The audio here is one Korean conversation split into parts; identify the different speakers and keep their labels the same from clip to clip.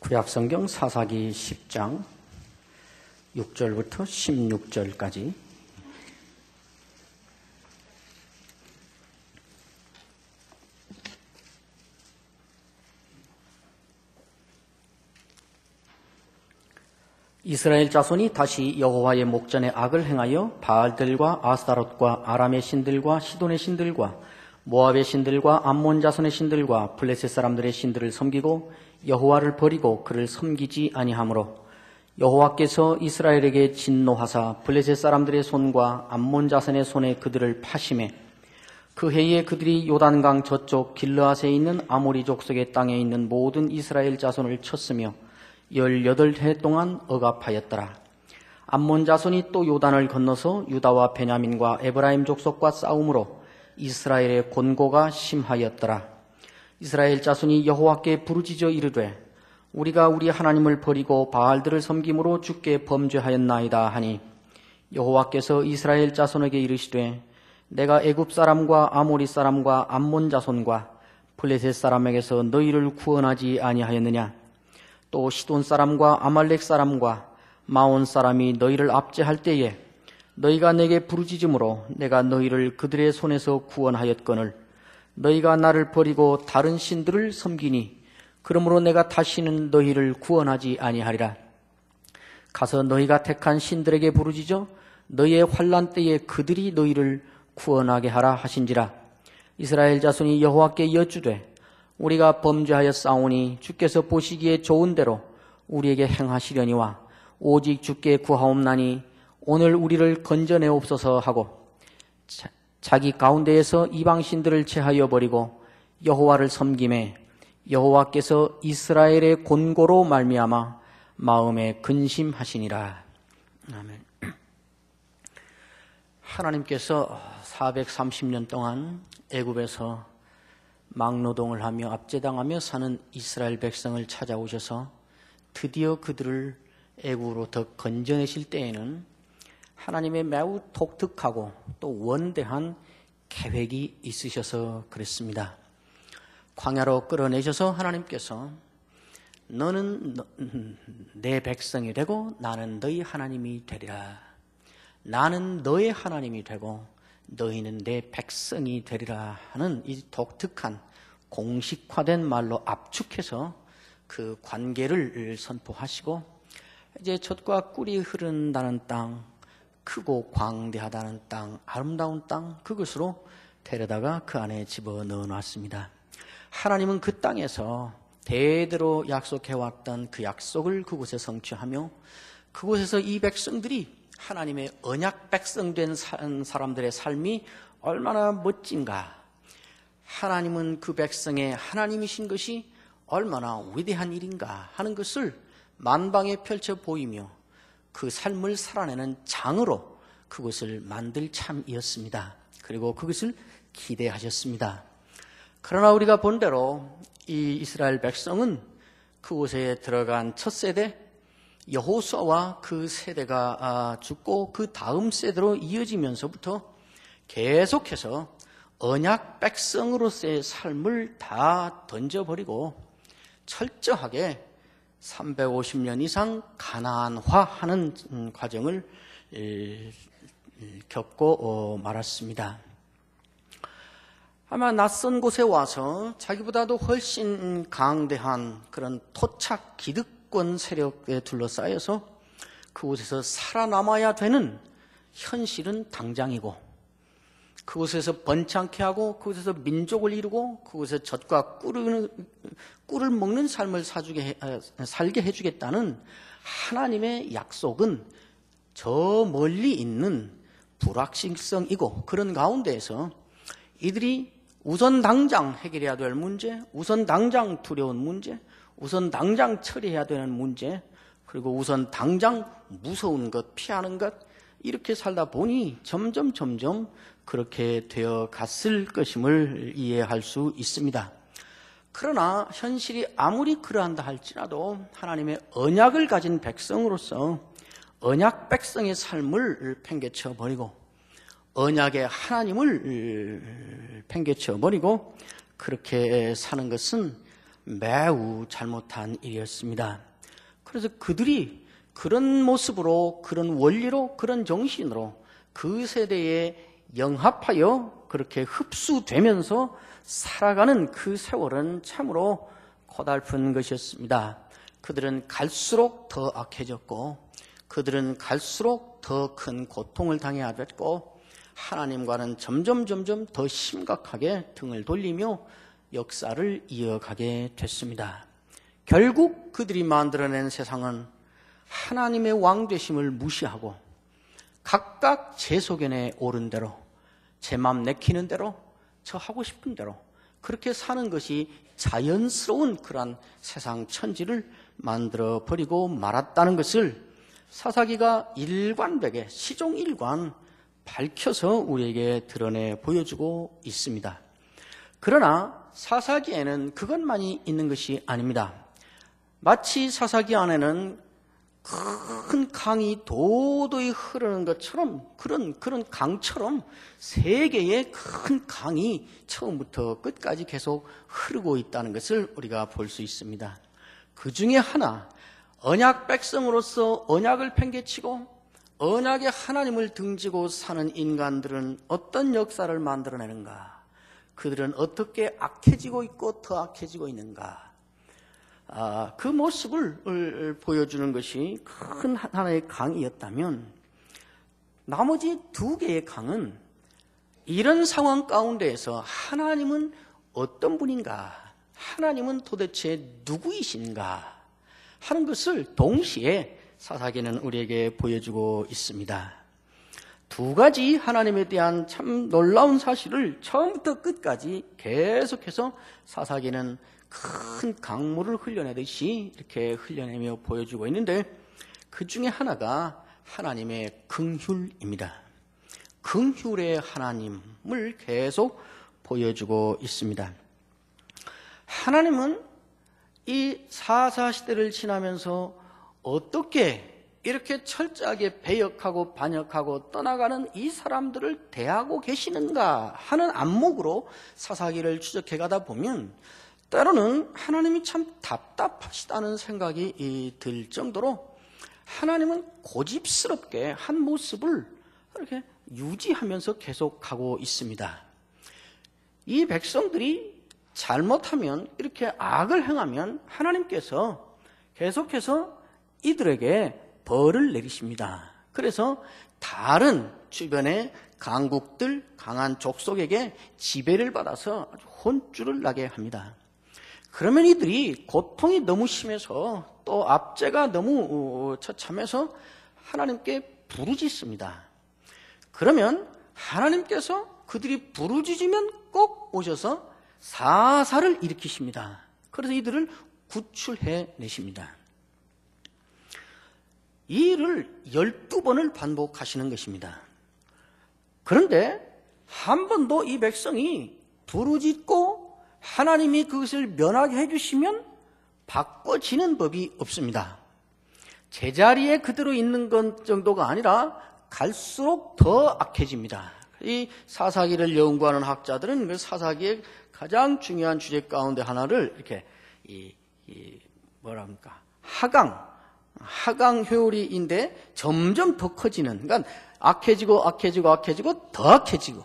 Speaker 1: 구약성경 사사기 10장 6절부터 16절까지 이스라엘 자손이 다시 여호와의 목전에 악을 행하여 바알들과 아스타롯과 아람의 신들과 시돈의 신들과 모압의 신들과 암몬 자손의 신들과 블레셋 사람들의 신들을 섬기고 여호와를 버리고 그를 섬기지 아니하므로 여호와께서 이스라엘에게 진노하사 블레셋 사람들의 손과 암몬 자손의 손에 그들을 파심해 그 해에 그들이 요단강 저쪽 길르앗에 있는 아모리 족속의 땅에 있는 모든 이스라엘 자손을 쳤으며 18해 동안 억압하였더라. 암몬 자손이 또 요단을 건너서 유다와 베냐민과 에브라임 족속과 싸움으로 이스라엘의 곤고가 심하였더라. 이스라엘 자손이 여호와께 부르짖어 이르되 우리가 우리 하나님을 버리고 바알들을 섬김으로 주께 범죄하였나이다 하니 여호와께서 이스라엘 자손에게 이르시되 내가 애굽 사람과 아모리 사람과 암몬 자손과 블레셋 사람에게서 너희를 구원하지 아니하였느냐. 또 시돈 사람과 아말렉 사람과 마온 사람이 너희를 압제할 때에 너희가 내게 부르짖음으로 내가 너희를 그들의 손에서 구원하였거늘 너희가 나를 버리고 다른 신들을 섬기니 그러므로 내가 다시는 너희를 구원하지 아니하리라. 가서 너희가 택한 신들에게 부르짖어 너희의 환난 때에 그들이 너희를 구원하게 하라 하신지라. 이스라엘 자손이 여호와께 여쭈되 우리가 범죄하였사오니 주께서 보시기에 좋은 대로 우리에게 행하시려니와 오직 주께 구하옵나니 오늘 우리를 건져내옵소서 하고 자기 가운데에서 이방신들을 제하여 버리고 여호와를 섬김에 여호와께서 이스라엘의 곤고로 말미암아 마음에 근심하시니라. 아멘. 하나님께서 430년 동안 애굽에서 막노동을 하며 압제당하며 사는 이스라엘 백성을 찾아오셔서 드디어 그들을 애굽으로부터 건져내실 때에는 하나님의 매우 독특하고 또 원대한 계획이 있으셔서 그랬습니다. 광야로 끌어내셔서 하나님께서 너는 내 백성이 되고 나는 너희 하나님이 되리라. 나는 너의 하나님이 되고 너희는 내 백성이 되리라 하는 이 독특한 공식화된 말로 압축해서 그 관계를 선포하시고 이제 젖과 꿀이 흐른다는 땅, 크고 광대하다는 땅, 아름다운 땅, 그것으로 데려다가 그 안에 집어넣어 놨습니다. 하나님은 그 땅에서 대대로 약속해왔던 그 약속을 그곳에 성취하며 그곳에서 이 백성들이 하나님의 언약 백성된 사람들의 삶이 얼마나 멋진가, 하나님은 그 백성의 하나님이신 것이 얼마나 위대한 일인가 하는 것을 만방에 펼쳐 보이며 그 삶을 살아내는 장으로 그것을 만들 참이었습니다. 그리고 그것을 기대하셨습니다. 그러나 우리가 본 대로 이 이스라엘 백성은 그곳에 들어간 첫 세대 여호수아와 그 세대가 죽고 그 다음 세대로 이어지면서부터 계속해서 언약 백성으로서의 삶을 다 던져버리고 철저하게 350년 이상 가나안화하는 과정을 겪고 말았습니다. 아마 낯선 곳에 와서 자기보다도 훨씬 강대한 그런 토착 기득권 세력에 둘러싸여서 그곳에서 살아남아야 되는 현실은 당장이고 그곳에서 번창케 하고 그곳에서 민족을 이루고 그곳에서 젖과 꿀을 먹는 삶을 살게 해주겠다는 하나님의 약속은 저 멀리 있는 불확실성이고 그런 가운데에서 이들이 우선 당장 해결해야 될 문제, 우선 당장 두려운 문제, 우선 당장 처리해야 되는 문제, 그리고 우선 당장 무서운 것, 피하는 것, 이렇게 살다 보니 점점 그렇게 되어 갔을 것임을 이해할 수 있습니다. 그러나 현실이 아무리 그러한다 할지라도 하나님의 언약을 가진 백성으로서 언약 백성의 삶을 팽개쳐 버리고 언약의 하나님을 팽개쳐 버리고 그렇게 사는 것은 매우 잘못한 일이었습니다. 그래서 그들이 그런 모습으로, 그런 원리로, 그런 정신으로 그 세대에 영합하여 그렇게 흡수되면서 살아가는 그 세월은 참으로 고달픈 것이었습니다. 그들은 갈수록 더 악해졌고, 그들은 갈수록 더 큰 고통을 당해야 됐고, 하나님과는 점점 더 심각하게 등을 돌리며 역사를 이어가게 됐습니다. 결국 그들이 만들어낸 세상은 하나님의 왕되심을 무시하고 각각 제 소견에 옳은 대로, 제 맘 내키는 대로, 저 하고 싶은 대로 그렇게 사는 것이 자연스러운 그러한 세상 천지를 만들어 버리고 말았다는 것을 사사기가 일관되게 시종일관 밝혀서 우리에게 드러내 보여주고 있습니다. 그러나 사사기에는 그것만이 있는 것이 아닙니다. 마치 사사기 안에는 큰 강이 도도히 흐르는 것처럼, 그런 강처럼 세 개의 큰 강이 처음부터 끝까지 계속 흐르고 있다는 것을 우리가 볼 수 있습니다. 그 중에 하나, 언약 백성으로서 언약을 팽개치고 언약의 하나님을 등지고 사는 인간들은 어떤 역사를 만들어내는가? 그들은 어떻게 악해지고 있고 더 악해지고 있는가? 그 모습을 보여주는 것이 큰 하나의 강이었다면, 나머지 두 개의 강은 이런 상황 가운데에서 하나님은 어떤 분인가, 하나님은 도대체 누구이신가 하는 것을 동시에 사사기는 우리에게 보여주고 있습니다. 두 가지 하나님에 대한 참 놀라운 사실을 처음부터 끝까지 계속해서 사사기는 큰 강물을 흘려내듯이 이렇게 흘려내며 보여주고 있는데, 그 중에 하나가 하나님의 긍휼입니다. 긍휼의 하나님을 계속 보여주고 있습니다. 하나님은 이 사사시대를 지나면서 어떻게 이렇게 철저하게 배역하고 반역하고 떠나가는 이 사람들을 대하고 계시는가 하는 안목으로 사사기를 추적해 가다 보면 때로는 하나님이 참 답답하시다는 생각이 들 정도로 하나님은 고집스럽게 한 모습을 이렇게 유지하면서 계속 가고 있습니다. 이 백성들이 잘못하면, 이렇게 악을 행하면 하나님께서 계속해서 이들에게 벌을 내리십니다. 그래서 다른 주변의 강국들, 강한 족속에게 지배를 받아서 아주 혼쭐을 나게 합니다. 그러면 이들이 고통이 너무 심해서, 또 압제가 너무 처참해서 하나님께 부르짖습니다. 그러면 하나님께서 그들이 부르짖으면 꼭 오셔서 사사를 일으키십니다. 그래서 이들을 구출해 내십니다. 이 일을 12번을 반복하시는 것입니다. 그런데 한 번도 이 백성이 부르짖고 하나님이 그것을 면하게 해주시면 바꿔지는 법이 없습니다. 제자리에 그대로 있는 것 정도가 아니라 갈수록 더 악해집니다. 이 사사기를 연구하는 학자들은 그 사사기의 가장 중요한 주제 가운데 하나를 이렇게 하강 효리인데 점점 더 커지는, 그러니까 악해지고 더 악해지고,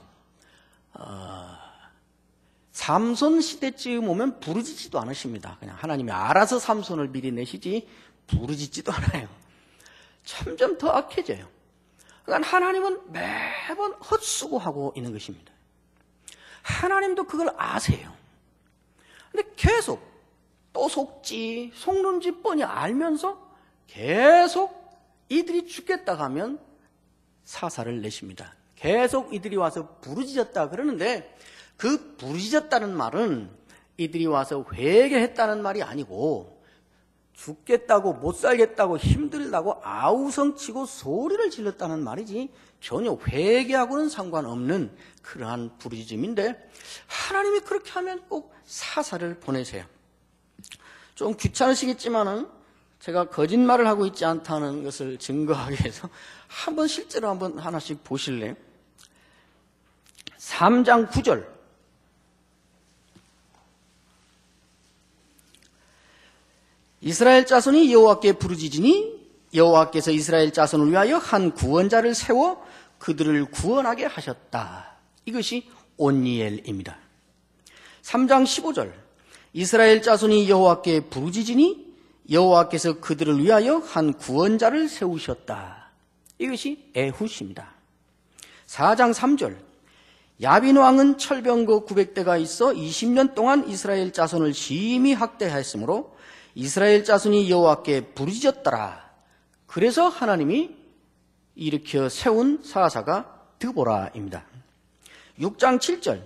Speaker 1: 삼손 시대쯤 오면 부르짖지도 않으십니다. 그냥 하나님이 알아서 삼손을 미리 내시지 부르짖지도 않아요. 점점 더 악해져요. 그러니까 하나님은 매번 헛수고하고 있는 것입니다. 하나님도 그걸 아세요. 근데 계속 또 속는지 뻔히 알면서 계속 이들이 죽겠다 하면 사사를 내십니다. 계속 이들이 와서 부르짖었다 그러는데, 그 부르짖었다는 말은 이들이 와서 회개했다는 말이 아니고, 죽겠다고 못 살겠다고 힘들다고 아우성치고 소리를 질렀다는 말이지 전혀 회개하고는 상관없는 그러한 부르짖음인데, 하나님이 그렇게 하면 꼭 사사를 보내세요. 좀 귀찮으시겠지만은 제가 거짓말을 하고 있지 않다는 것을 증거하기 위해서 한번 실제로 한번 하나씩 보실래요? 3장 9절. 이스라엘 자손이 여호와께 부르짖으니 여호와께서 이스라엘 자손을 위하여 한 구원자를 세워 그들을 구원하게 하셨다. 이것이 온니엘입니다. 3장 15절 이스라엘 자손이 여호와께 부르짖으니 여호와께서 그들을 위하여 한 구원자를 세우셨다. 이것이 에훗입니다. 4장 3절 야빈 왕은 철병거 900대가 있어 20년 동안 이스라엘 자손을 심히 학대하였으므로 이스라엘 자손이 여호와께 부르짖었더라. 그래서 하나님이 일으켜 세운 사사가 드보라입니다. 6장 7절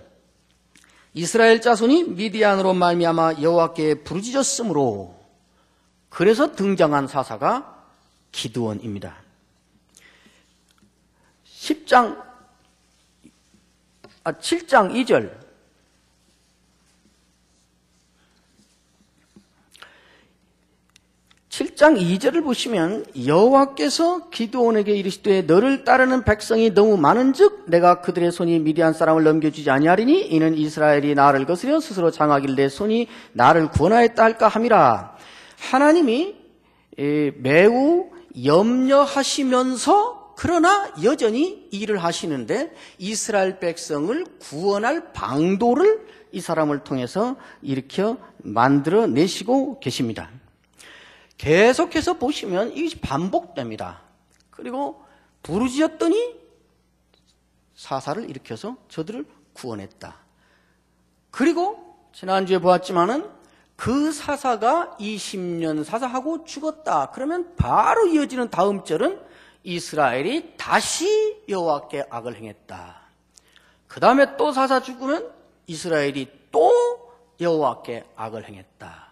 Speaker 1: 이스라엘 자손이 미디안으로 말미암아 여호와께 부르짖었으므로 그래서 등장한 사사가 기드온입니다. 7장 2절 을 보시면 여호와께서 기드온에게 이르시되 너를 따르는 백성이 너무 많은즉 내가 그들의 손이 미디안 사람을 넘겨주지 아니하리니 이는 이스라엘이 나를 거스려 스스로 장하길 내 손이 나를 구원하였다 할까 함이라. 하나님이 매우 염려하시면서 그러나 여전히 일을 하시는데 이스라엘 백성을 구원할 방도를 이 사람을 통해서 일으켜 만들어내시고 계십니다. 계속해서 보시면 이것이 반복됩니다. 그리고 부르짖었더니 사사를 일으켜서 저들을 구원했다. 그리고 지난주에 보았지만은 그 사사가 20년 사사하고 죽었다. 그러면 바로 이어지는 다음 절은 이스라엘이 다시 여호와께 악을 행했다. 그 다음에 또 사사 죽으면 이스라엘이 또 여호와께 악을 행했다.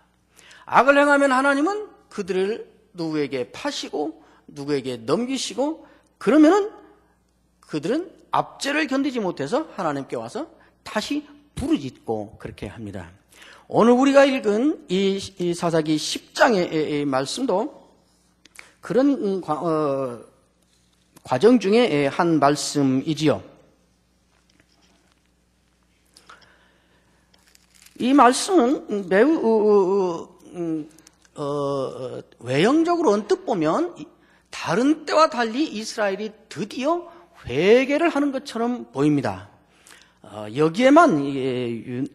Speaker 1: 악을 행하면 하나님은 그들을 누구에게 파시고 누구에게 넘기시고 그러면은 그들은 압제를 견디지 못해서 하나님께 와서 다시 부르짖고 그렇게 합니다. 오늘 우리가 읽은 이 사사기 10장의 말씀도 그런 과정 중에 한 말씀이지요. 이 말씀은 매우 외형적으로 언뜻 보면 다른 때와 달리 이스라엘이 드디어 회개를 하는 것처럼 보입니다. 여기에만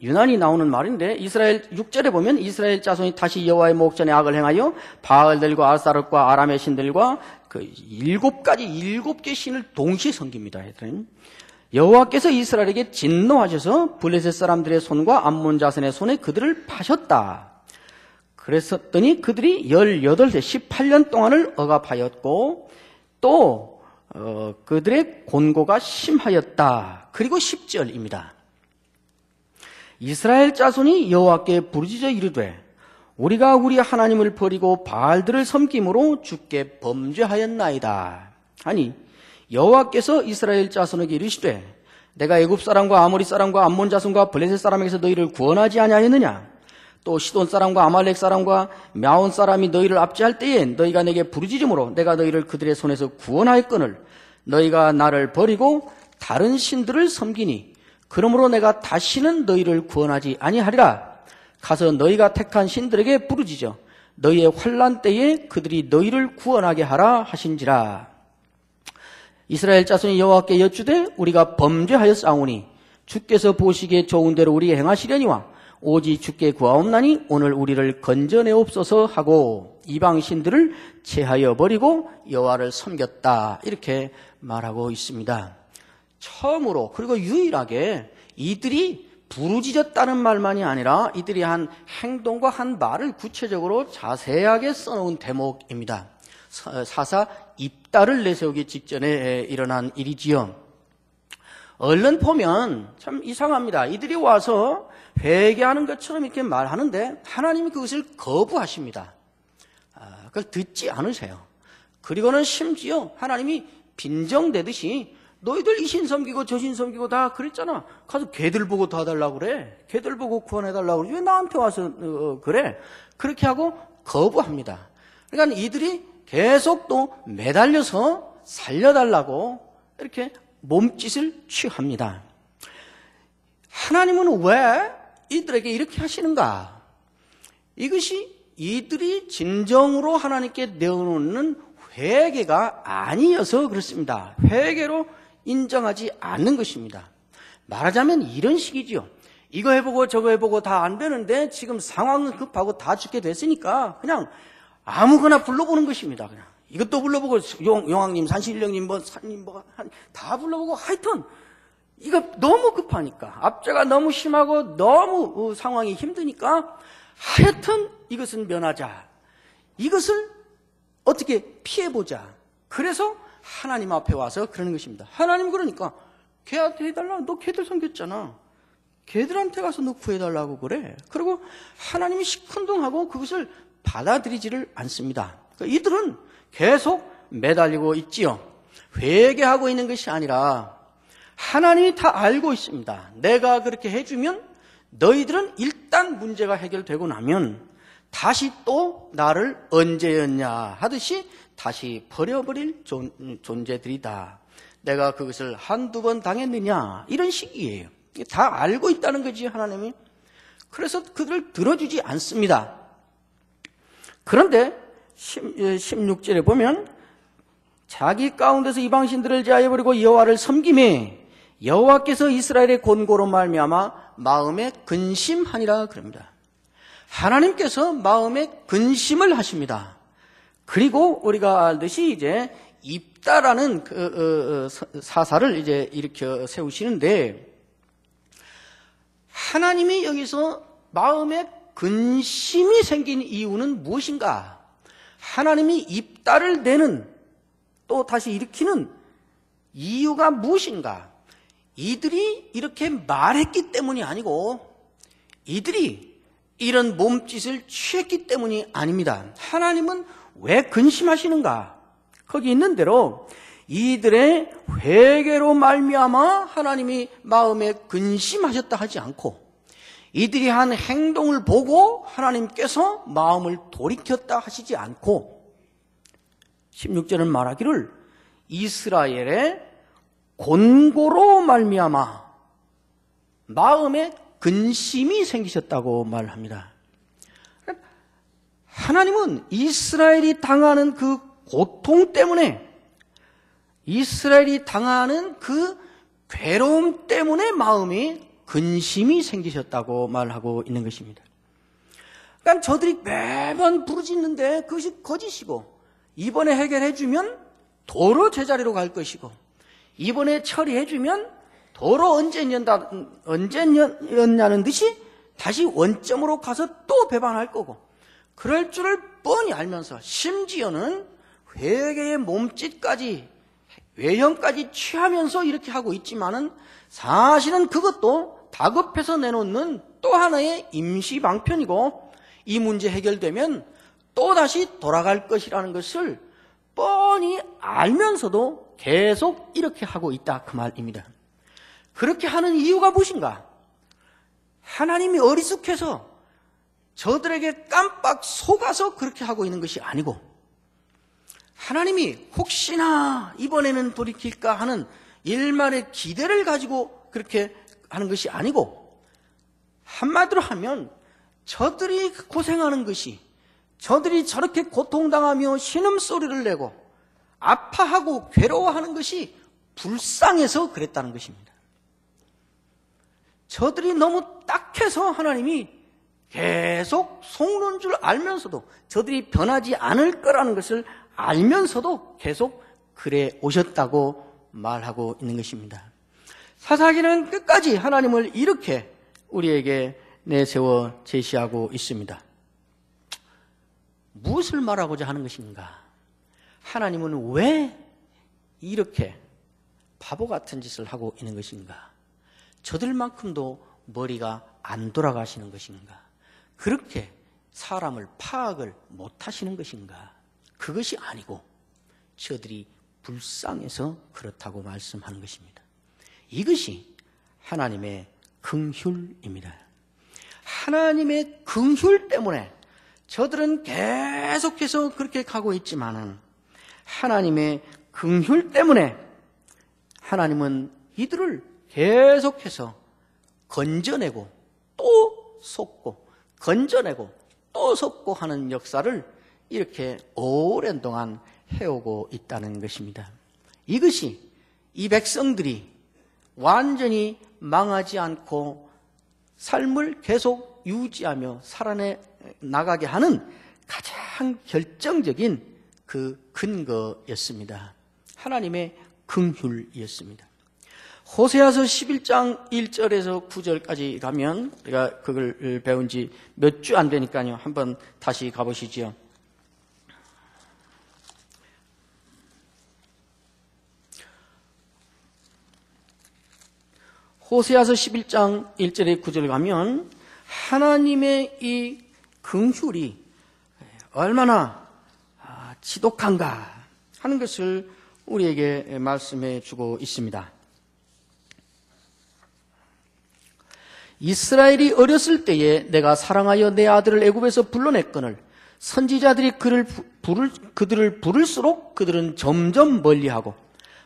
Speaker 1: 유난히 나오는 말인데 이스라엘 6절에 보면 이스라엘 자손이 다시 여호와의 목전에 악을 행하여 바알들과 아스타롯과 아람의 신들과 그 7개 신을 동시에 섬깁니다. 여호와께서 이스라엘에게 진노하셔서 블레셋 사람들의 손과 암몬 자손의 손에 그들을 파셨다. 그랬었더니 그들이 18년 동안을 억압하였고 또 그들의 곤고가 심하였다. 그리고 10절입니다. 이스라엘 자손이 여호와께 부르짖어 이르되 우리가 우리 하나님을 버리고 바알들을 섬김으로 주께 범죄하였나이다. 아니 여호와께서 이스라엘 자손에게 이르시되 내가 애굽 사람과 아모리 사람과 암몬 자손과 블레셋 사람에게서 너희를 구원하지 아니하였느냐? 또 시돈 사람과 아말렉 사람과 мя온 사람이 너희를 압제할 때에 너희가 내게 부르짖음으로 내가 너희를 그들의 손에서 구원하였거늘 너희가 나를 버리고 다른 신들을 섬기니 그러므로 내가 다시는 너희를 구원하지 아니하리라. 가서 너희가 택한 신들에게 부르짖어 너희의 환난 때에 그들이 너희를 구원하게 하라 하신지라. 이스라엘 자손이 여호와께 여쭈되 우리가 범죄하였사오니 주께서 보시기에 좋은 대로 우리에 행하시려니와 오직 주께 구하옵나니 오늘 우리를 건져내옵소서 하고 이방 신들을 제하여 버리고 여호와를 섬겼다. 이렇게 말하고 있습니다. 처음으로 그리고 유일하게 이들이 부르짖었다는 말만이 아니라 이들이 한 행동과 한 말을 구체적으로 자세하게 써놓은 대목입니다. 사사 입다를 내세우기 직전에 일어난 일이지요. 얼른 보면 참 이상합니다. 이들이 와서 회개하는 것처럼 이렇게 말하는데 하나님이 그것을 거부하십니다. 그걸 듣지 않으세요. 그리고는 심지어 하나님이 빈정대듯이 너희들 이 신 섬기고 저 신 섬기고 다 그랬잖아. 가서 걔들 보고 도와달라고 그래. 걔들 보고 구원해달라고 그래. 왜 나한테 와서 그래? 그렇게 하고 거부합니다. 그러니까 이들이 계속 또 매달려서 살려달라고 이렇게 몸짓을 취합니다. 하나님은 왜 이들에게 이렇게 하시는가? 이것이 이들이 진정으로 하나님께 내어놓는 회개가 아니어서 그렇습니다. 회개로 인정하지 않는 것입니다. 말하자면 이런 식이죠. 이거 해보고 저거 해보고 다 안 되는데 지금 상황은 급하고 다 죽게 됐으니까 그냥 아무거나 불러보는 것입니다. 그냥 이것도 불러보고 용왕님, 산신령님, 산님 다 불러보고 하여튼 이거 너무 급하니까 압제가 너무 심하고 너무 상황이 힘드니까 하여튼 이것은 면하자. 이것을 어떻게 피해보자. 그래서 하나님 앞에 와서 그러는 것입니다. 하나님 그러니까 걔한테 해달라. 너 걔들 섬겼잖아. 걔들한테 가서 너 구해달라고 그래. 그리고 하나님이 시큰둥하고 그것을 받아들이지를 않습니다. 그러니까 이들은 계속 매달리고 있지요. 회개하고 있는 것이 아니라 하나님이 다 알고 있습니다. 내가 그렇게 해주면 너희들은 일단 문제가 해결되고 나면 다시 또 나를 언제였냐 하듯이 다시 버려버릴 존재들이다. 내가 그것을 한두 번 당했느냐 이런 식이에요. 다 알고 있다는 거지 하나님이. 그래서 그들을 들어주지 않습니다. 그런데 16절에 보면 자기 가운데서 이방신들을 제하여버리고 여호와를 섬기매 여호와께서 이스라엘의 곤고로 말미암아 마음에 근심하니라 그럽니다. 하나님께서 마음에 근심을 하십니다. 그리고 우리가 알듯이 이제 입다라는 사사를 이제 일으켜 세우시는데 하나님이 여기서 마음에 근심이 생긴 이유는 무엇인가? 하나님이 입다를 내는 또 다시 일으키는 이유가 무엇인가? 이들이 이렇게 말했기 때문이 아니고 이들이 이런 몸짓을 취했기 때문이 아닙니다. 하나님은 왜 근심하시는가? 거기 있는 대로 이들의 회개로 말미암아 하나님이 마음에 근심하셨다 하지 않고 이들이 한 행동을 보고 하나님께서 마음을 돌이켰다 하시지 않고 16절은 말하기를 이스라엘의 곤고로 말미암아 마음에 근심이 생기셨다고 말합니다. 하나님은 이스라엘이 당하는 그 고통 때문에 이스라엘이 당하는 그 괴로움 때문에 마음이 근심이 생기셨다고 말하고 있는 것입니다. 그러니까 저들이 매번 부르짖는데 그것이 거짓이고 이번에 해결해주면 도로 제자리로 갈 것이고 이번에 처리해주면 도로 언제였냐는 듯이 다시 원점으로 가서 또 배반할 거고 그럴 줄을 뻔히 알면서 심지어는 회개의 몸짓까지 외형까지 취하면서 이렇게 하고 있지만은 사실은 그것도 다급해서 내놓는 또 하나의 임시 방편이고 이 문제 해결되면 또 다시 돌아갈 것이라는 것을 뻔히 알면서도 계속 이렇게 하고 있다 그 말입니다. 그렇게 하는 이유가 무엇인가? 하나님이 어리숙해서 저들에게 깜빡 속아서 그렇게 하고 있는 것이 아니고 하나님이 혹시나 이번에는 돌이킬까 하는 일말의 기대를 가지고 그렇게 하는 것이 아니고 한마디로 하면 저들이 고생하는 것이 저들이 저렇게 고통당하며 신음소리를 내고 아파하고 괴로워하는 것이 불쌍해서 그랬다는 것입니다. 저들이 너무 딱해서 하나님이 계속 속는 줄 알면서도 저들이 변하지 않을 거라는 것을 알면서도 계속 그래 오셨다고 말하고 있는 것입니다. 사사기는 끝까지 하나님을 이렇게 우리에게 내세워 제시하고 있습니다. 무엇을 말하고자 하는 것인가? 하나님은 왜 이렇게 바보 같은 짓을 하고 있는 것인가? 저들만큼도 머리가 안 돌아가시는 것인가? 그렇게 사람을 파악을 못하시는 것인가? 그것이 아니고 저들이 불쌍해서 그렇다고 말씀하는 것입니다. 이것이 하나님의 긍휼입니다. 하나님의 긍휼 때문에 저들은 계속해서 그렇게 가고 있지만은 하나님의 긍휼 때문에 하나님은 이들을 계속해서 건져내고 또 속고 건져내고 또 섞고 하는 역사를 이렇게 오랜 동안 해오고 있다는 것입니다. 이것이 이 백성들이 완전히 망하지 않고 삶을 계속 유지하며 살아나가게 하는 가장 결정적인 그 근거였습니다. 하나님의 긍휼이었습니다. 호세아서 11장 1절에서 9절까지 가면 우리가 그걸 배운 지 몇 주 안 되니까요. 한번 다시 가보시죠. 호세아서 11장 1절에 9절 가면 하나님의 이 긍휼이 얼마나 지독한가 하는 것을 우리에게 말씀해 주고 있습니다. 이스라엘이 어렸을 때에 내가 사랑하여 내 아들을 애굽에서 불러냈거늘 선지자들이 그들을 부를수록 그들은 점점 멀리하고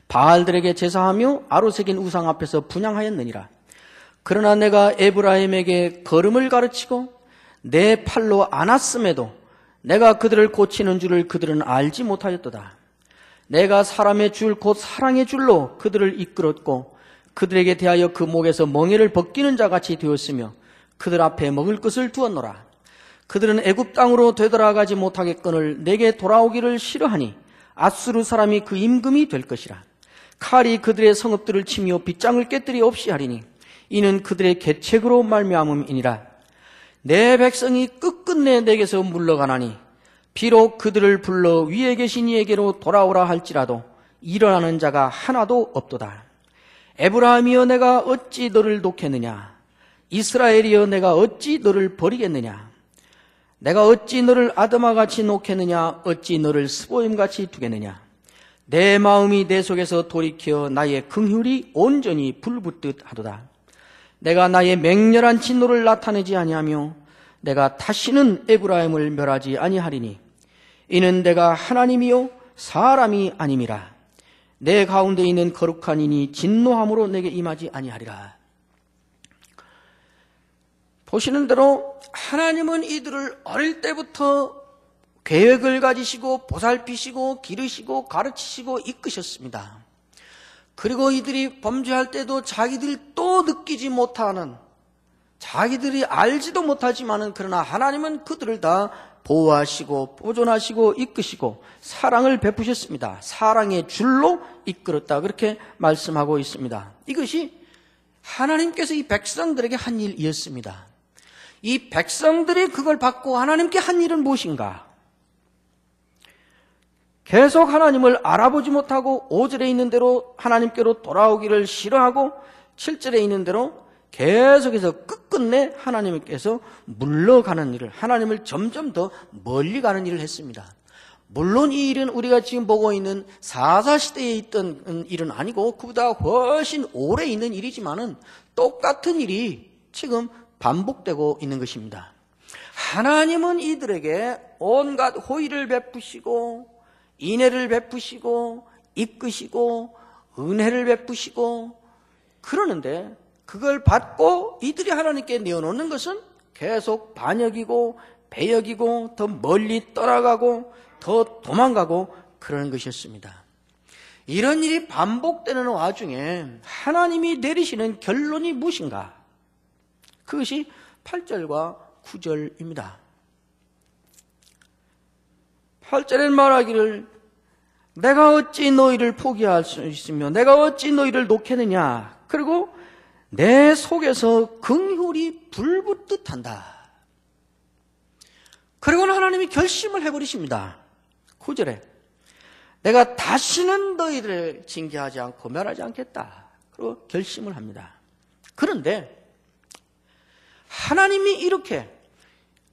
Speaker 1: 바알들에게 제사하며 아로새긴 우상 앞에서 분향하였느니라. 그러나 내가 에브라임에게 걸음을 가르치고 내 팔로 안았음에도 내가 그들을 고치는 줄을 그들은 알지 못하였도다. 내가 사람의 줄 곧 사랑의 줄로 그들을 이끌었고 그들에게 대하여 그 목에서 멍에를 벗기는 자같이 되었으며 그들 앞에 먹을 것을 두었노라. 그들은 애굽 땅으로 되돌아가지 못하겠거늘 내게 돌아오기를 싫어하니 아수르 사람이 그 임금이 될 것이라. 칼이 그들의 성읍들을 치며 빗장을 깨뜨리 없이 하리니 이는 그들의 계책으로 말미암음이니라. 내 백성이 끝끝내 내게서 물러가나니 비록 그들을 불러 위에 계신 이에게로 돌아오라 할지라도 일어나는 자가 하나도 없도다. 에브라임이여 내가 어찌 너를 놓겠느냐? 이스라엘이여 내가 어찌 너를 버리겠느냐? 내가 어찌 너를 아드마같이 놓겠느냐? 어찌 너를 스보임같이 두겠느냐? 내 마음이 내 속에서 돌이켜 나의 긍휼이 온전히 불붙듯 하도다. 내가 나의 맹렬한 진노를 나타내지 아니하며 내가 다시는 에브라임을 멸하지 아니하리니 이는 내가 하나님이요 사람이 아님이라. 내 가운데 있는 거룩한 이니 진노함으로 내게 임하지 아니하리라. 보시는 대로 하나님은 이들을 어릴 때부터 계획을 가지시고 보살피시고 기르시고 가르치시고 이끄셨습니다. 그리고 이들이 범죄할 때도 자기들이 또 느끼지 못하는, 자기들이 알지도 못하지만은 그러나 하나님은 그들을 다 보호하시고 보존하시고 이끄시고 사랑을 베푸셨습니다. 사랑의 줄로 이끌었다, 그렇게 말씀하고 있습니다. 이것이 하나님께서 이 백성들에게 한 일이었습니다. 이 백성들이 그걸 받고 하나님께 한 일은 무엇인가? 계속 하나님을 알아보지 못하고 5절에 있는 대로 하나님께로 돌아오기를 싫어하고 7절에 있는 대로 계속해서 끝끝내 하나님께서 물러가는 일을, 하나님을 점점 더 멀리 가는 일을 했습니다. 물론 이 일은 우리가 지금 보고 있는 사사시대에 있던 일은 아니고 그보다 훨씬 오래 있는 일이지만은 똑같은 일이 지금 반복되고 있는 것입니다. 하나님은 이들에게 온갖 호의를 베푸시고 인애를 베푸시고 이끄시고 은혜를 베푸시고 그러는데 그걸 받고 이들이 하나님께 내어놓는 것은 계속 반역이고 배역이고 더 멀리 떠나가고 더 도망가고 그러는 것이었습니다. 이런 일이 반복되는 와중에 하나님이 내리시는 결론이 무엇인가? 그것이 8절과 9절입니다. 8절에 말하기를 내가 어찌 너희를 포기할 수 있으며 내가 어찌 너희를 놓겠느냐? 그리고 내 속에서 긍휼이 불붙듯 한다. 그리고는 하나님이 결심을 해버리십니다. 9절에 내가 다시는 너희들을 징계하지 않고 멸하지 않겠다. 그리고 결심을 합니다. 그런데 하나님이 이렇게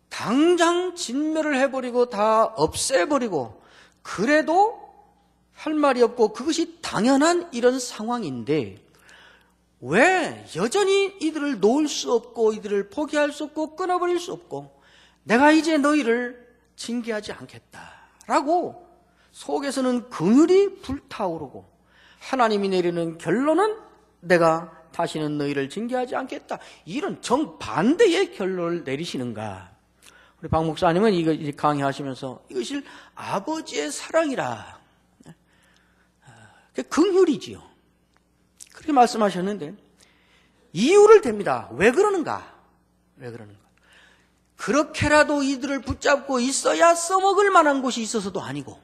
Speaker 1: 당장 진멸을 해버리고 다 없애버리고 그래도 할 말이 없고 그것이 당연한 이런 상황인데 왜 여전히 이들을 놓을 수 없고 이들을 포기할 수 없고 끊어버릴 수 없고 내가 이제 너희를 징계하지 않겠다라고 속에서는 긍휼이 불타오르고 하나님이 내리는 결론은 내가 다시는 너희를 징계하지 않겠다, 이런 정반대의 결론을 내리시는가? 우리 박 목사님은 이거 강의하시면서 이것을 아버지의 사랑이라, 긍휼이지요. 그렇게 말씀하셨는데 이유를 댑니다. 왜 그러는가? 왜 그러는가? 그렇게라도 이들을 붙잡고 있어야 써먹을 만한 곳이 있어서도 아니고,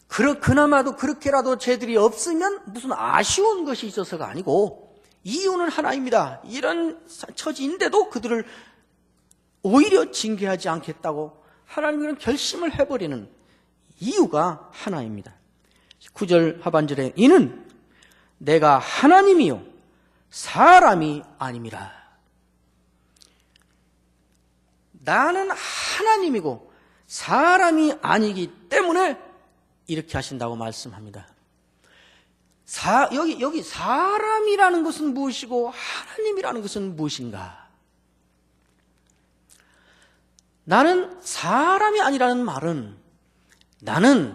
Speaker 1: 그나마도 그렇게라도 쟤들이 없으면 무슨 아쉬운 것이 있어서가 아니고, 이유는 하나입니다. 이런 처지인데도 그들을 오히려 징계하지 않겠다고 하나님은 결심을 해버리는 이유가 하나입니다. 9절 하반절에 이는 내가 하나님이요 사람이 아님이라. 나는 하나님이고 사람이 아니기 때문에 이렇게 하신다고 말씀합니다. 여기 사람이라는 것은 무엇이고 하나님이라는 것은 무엇인가? 나는 사람이 아니라는 말은 나는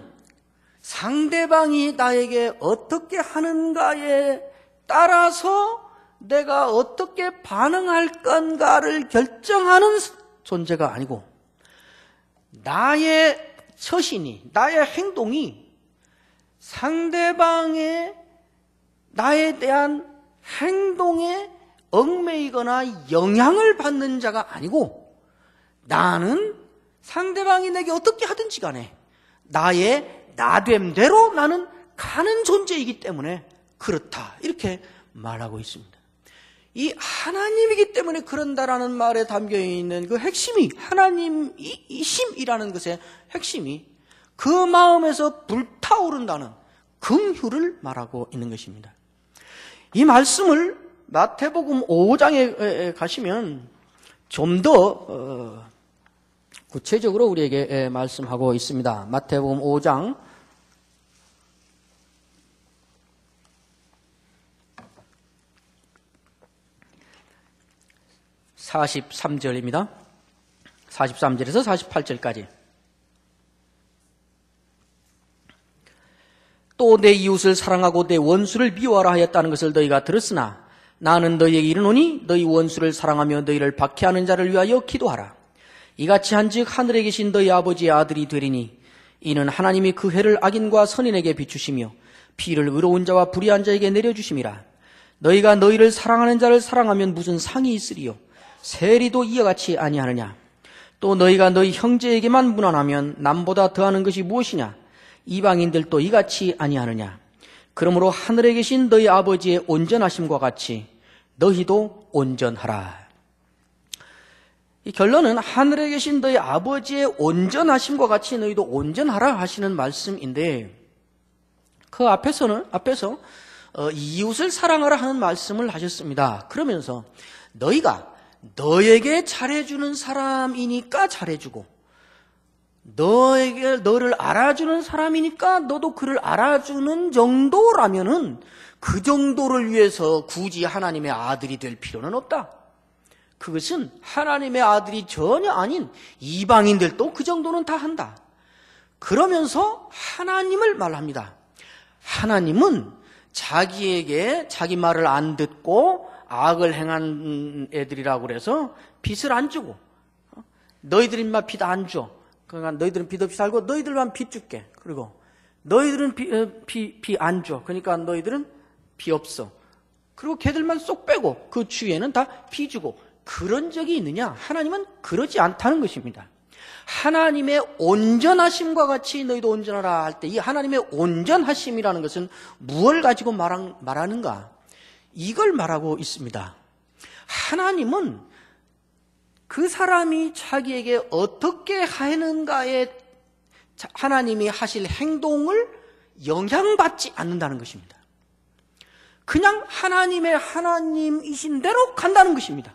Speaker 1: 상대방이 나에게 어떻게 하는가에 따라서 내가 어떻게 반응할 건가를 결정하는 존재가 아니고, 나의 처신이, 나의 행동이 상대방의 나에 대한 행동에 얽매이거나 영향을 받는 자가 아니고, 나는 상대방이 내게 어떻게 하든지 간에 나의 나됨대로 나는 가는 존재이기 때문에 그렇다, 이렇게 말하고 있습니다. 이 하나님이기 때문에 그런다라는 말에 담겨있는 그 핵심이, 하나님이심이라는 것의 핵심이 그 마음에서 불타오른다는 긍휼을 말하고 있는 것입니다. 이 말씀을 마태복음 5장에 가시면 좀 더 구체적으로 우리에게 말씀하고 있습니다. 마태복음 5장 43절입니다. 43절에서 48절까지. 또 내 이웃을 사랑하고 내 원수를 미워하라 하였다는 것을 너희가 들었으나 나는 너희에게 이르노니 너희 원수를 사랑하며 너희를 박해하는 자를 위하여 기도하라. 이같이 한즉 하늘에 계신 너희 아버지의 아들이 되리니 이는 하나님이 그 해를 악인과 선인에게 비추시며 비를 의로운 자와 불의한 자에게 내려주심이라. 너희가 너희를 사랑하는 자를 사랑하면 무슨 상이 있으리요? 세리도 이와 같이 아니하느냐? 또 너희가 너희 형제에게만 무난하면 남보다 더하는 것이 무엇이냐? 이방인들도 이같이 아니하느냐? 그러므로 하늘에 계신 너희 아버지의 온전하심과 같이 너희도 온전하라. 이 결론은 하늘에 계신 너희 아버지의 온전하심과 같이 너희도 온전하라 하시는 말씀인데, 그 앞에서 이웃을 사랑하라 하는 말씀을 하셨습니다. 그러면서 너희가 너에게 잘해주는 사람이니까 잘해주고, 너를 알아주는 사람이니까 너도 그를 알아주는 정도라면은 그 정도를 위해서 굳이 하나님의 아들이 될 필요는 없다. 그것은 하나님의 아들이 전혀 아닌 이방인들도 그 정도는 다 한다. 그러면서 하나님을 말합니다. 하나님은 자기에게 자기 말을 안 듣고 악을 행한 애들이라고 그래서 빚을 안 주고, 너희들이 인마 빚 안 줘. 그러니까 너희들은 빚 없이 살고 너희들만 빚 줄게. 그리고 너희들은 빚 안 줘. 그러니까 너희들은 빚 없어. 그리고 걔들만 쏙 빼고 그 주위에는 다 빚 주고. 그런 적이 있느냐? 하나님은 그러지 않다는 것입니다. 하나님의 온전하심과 같이 너희도 온전하라 할 때 이 하나님의 온전하심이라는 것은 무엇을 가지고 말하는가? 이걸 말하고 있습니다. 하나님은 그 사람이 자기에게 어떻게 하는가에 하나님이 하실 행동을 영향받지 않는다는 것입니다. 그냥 하나님의 하나님이신 대로 간다는 것입니다.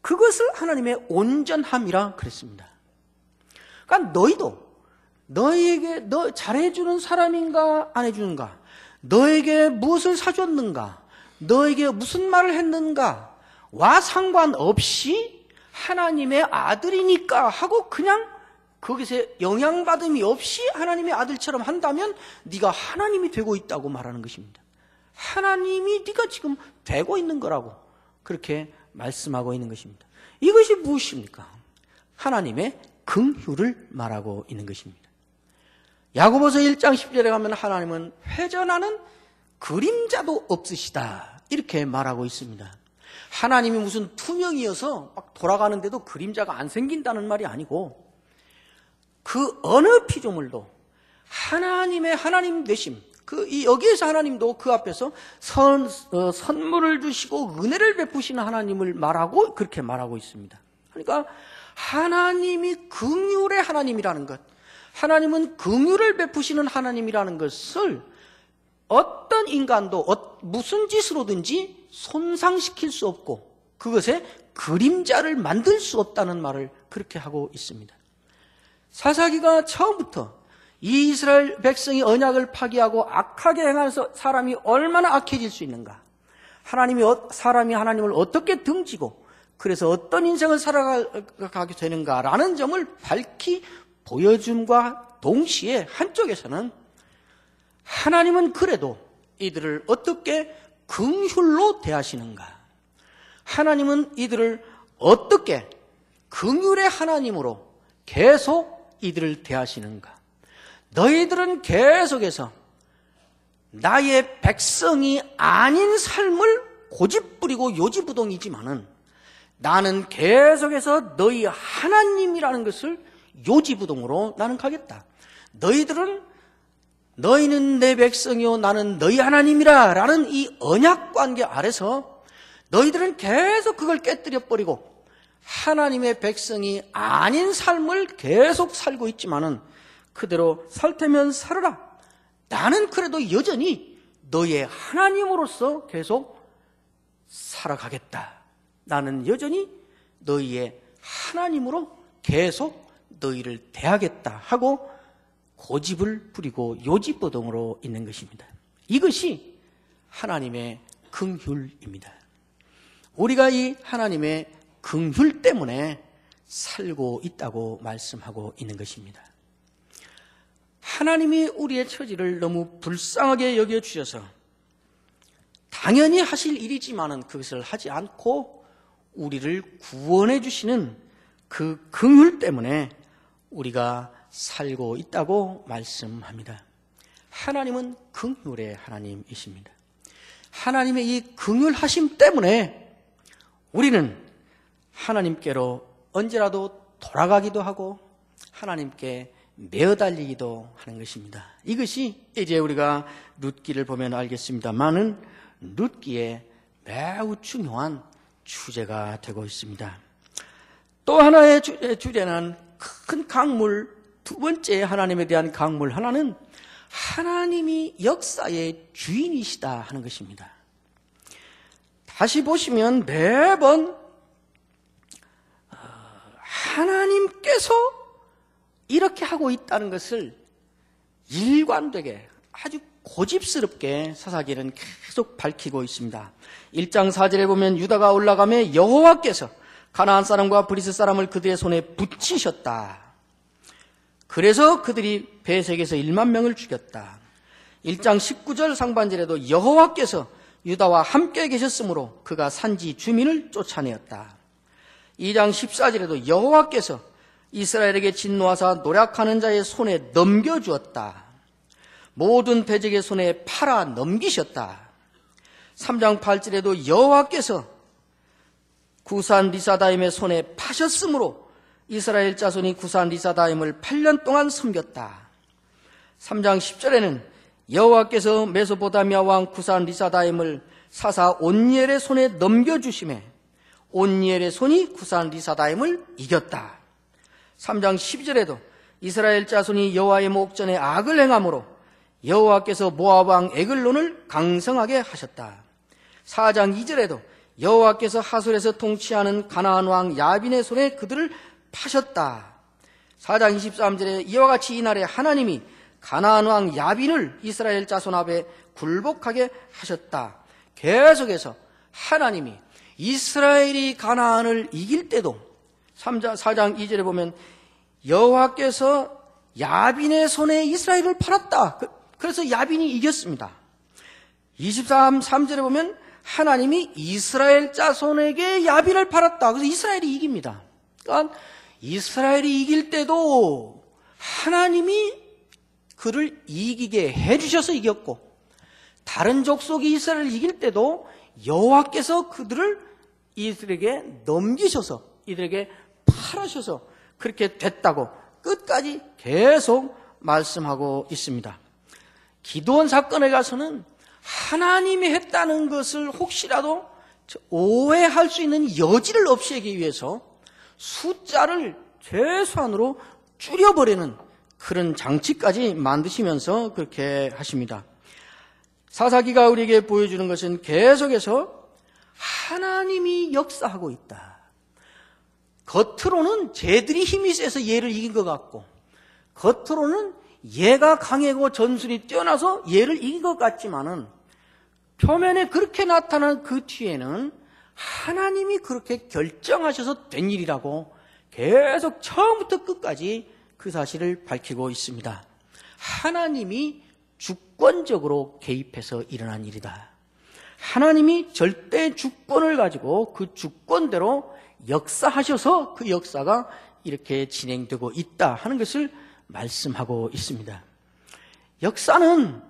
Speaker 1: 그것을 하나님의 온전함이라 그랬습니다. 그러니까 너에게 너 잘해주는 사람인가 안 해주는가, 너에게 무엇을 사줬는가, 너에게 무슨 말을 했는가와 상관없이 하나님의 아들이니까 하고 그냥 거기서 영향받음이 없이 하나님의 아들처럼 한다면 네가 하나님이 되고 있다고 말하는 것입니다. 하나님이 네가 지금 되고 있는 거라고 그렇게 말씀하고 있는 것입니다. 이것이 무엇입니까? 하나님의 긍휼을 말하고 있는 것입니다. 야고보서 1장 10절에 가면 하나님은 회전하는 그림자도 없으시다 이렇게 말하고 있습니다. 하나님이 무슨 투명이어서 막 돌아가는데도 그림자가 안 생긴다는 말이 아니고 그 어느 피조물도 하나님의 하나님 되심, 여기에서 하나님도 그 앞에서 선물을 주시고 은혜를 베푸시는 하나님을 말하고 그렇게 말하고 있습니다. 그러니까 하나님이 긍휼의 하나님이라는 것, 하나님은 긍휼을 베푸시는 하나님이라는 것을 어떤 인간도 무슨 짓으로든지 손상시킬 수 없고 그것에 그림자를 만들 수 없다는 말을 그렇게 하고 있습니다. 사사기가 처음부터 이 이스라엘 백성이 언약을 파기하고 악하게 행해서 사람이 얼마나 악해질 수 있는가, 사람이 하나님을 어떻게 등지고 그래서 어떤 인생을 살아가게 되는가라는 점을 밝히 보여줌과 동시에 한쪽에서는 하나님은 그래도 이들을 어떻게 긍휼로 대하시는가, 하나님은 이들을 어떻게 긍휼의 하나님으로 계속 이들을 대하시는가, 너희들은 계속해서 나의 백성이 아닌 삶을 고집부리고 요지부동이지만은 나는 계속해서 너희 하나님이라는 것을 요지부동으로 나는 가겠다. 너희는 내 백성이요 나는 너희 하나님이라 라는 이 언약관계 아래서 너희들은 계속 그걸 깨뜨려 버리고 하나님의 백성이 아닌 삶을 계속 살고 있지만은 그대로 살 테면 살아라. 나는 그래도 여전히 너희의 하나님으로서 계속 살아가겠다. 나는 여전히 너희의 하나님으로 계속 너희를 대하겠다 하고 고집을 부리고 요지부동으로 있는 것입니다. 이것이 하나님의 긍휼입니다. 우리가 이 하나님의 긍휼 때문에 살고 있다고 말씀하고 있는 것입니다. 하나님이 우리의 처지를 너무 불쌍하게 여겨주셔서 당연히 하실 일이지만은 그것을 하지 않고 우리를 구원해 주시는 그 긍휼 때문에 우리가 살고 있다고 말씀합니다. 하나님은 긍휼의 하나님이십니다. 하나님의 이 긍휼하심 때문에 우리는 하나님께로 언제라도 돌아가기도 하고 하나님께 매어달리기도 하는 것입니다. 이것이 이제 우리가 룻기를 보면 알겠습니다만은 룻기에 매우 중요한 주제가 되고 있습니다. 또 하나의 주제는 큰 강물, 두 번째 하나님에 대한 강물 하나는 하나님이 역사의 주인이시다 하는 것입니다. 다시 보시면 매번 하나님께서 이렇게 하고 있다는 것을 일관되게 아주 고집스럽게 사사기는 계속 밝히고 있습니다. 1장 4절에 보면 유다가 올라가며 여호와께서 가나안 사람과 브리스 사람을 그들의 손에 붙이셨다. 그래서 그들이 베색에서 1만 명을 죽였다. 1장 19절 상반절에도 여호와께서 유다와 함께 계셨으므로 그가 산지 주민을 쫓아내었다. 2장 14절에도 여호와께서 이스라엘에게 진노하사 노략하는 자의 손에 넘겨주었다. 모든 대적의 손에 팔아 넘기셨다. 3장 8절에도 여호와께서 구산 리사다임의 손에 파셨으므로 이스라엘 자손이 구산 리사다임을 8년 동안 섬겼다. 3장 10절에는 여호와께서 메소포타미아 왕 구산 리사다임을 사사 온니엘의 손에 넘겨주심에 온니엘의 손이 구산 리사다임을 이겼다. 3장 12절에도 이스라엘 자손이 여호와의 목전에 악을 행함으로 여호와께서 모압 왕 에글론을 강성하게 하셨다. 4장 2절에도 여호와께서 하솔에서 통치하는 가나안 왕 야빈의 손에 그들을 파셨다. 4장 23절에 이와 같이 이날에 하나님이 가나안 왕 야빈을 이스라엘 자손 앞에 굴복하게 하셨다. 계속해서 하나님이 이스라엘이 가나안을 이길 때도 4장 2절에 보면 여호와께서 야빈의 손에 이스라엘을 팔았다. 그래서 야빈이 이겼습니다. 23절에 보면 하나님이 이스라엘 자손에게 야빈을 팔았다. 그래서 이스라엘이 이깁니다. 그러니까 이스라엘이 이길 때도 하나님이 그를 이기게 해주셔서 이겼고, 다른 족속이 이스라엘을 이길 때도 여호와께서 그들을 이들에게 넘기셔서, 이들에게 팔으셔서 그렇게 됐다고 끝까지 계속 말씀하고 있습니다. 기드온 사건에 가서는 하나님이 했다는 것을 혹시라도 오해할 수 있는 여지를 없이 하기 위해서 숫자를 최소한으로 줄여버리는 그런 장치까지 만드시면서 그렇게 하십니다. 사사기가 우리에게 보여주는 것은 계속해서 하나님이 역사하고 있다. 겉으로는 쟤들이 힘이 세서 얘를 이긴 것 같고, 겉으로는 얘가 강하고 전술이 뛰어나서 얘를 이긴 것 같지만은, 표면에 그렇게 나타난 그 뒤에는 하나님이 그렇게 결정하셔서 된 일이라고 계속 처음부터 끝까지 그 사실을 밝히고 있습니다. 하나님이 주권적으로 개입해서 일어난 일이다. 하나님이 절대 주권을 가지고 그 주권대로 역사하셔서 그 역사가 이렇게 진행되고 있다 하는 것을 말씀하고 있습니다. 역사는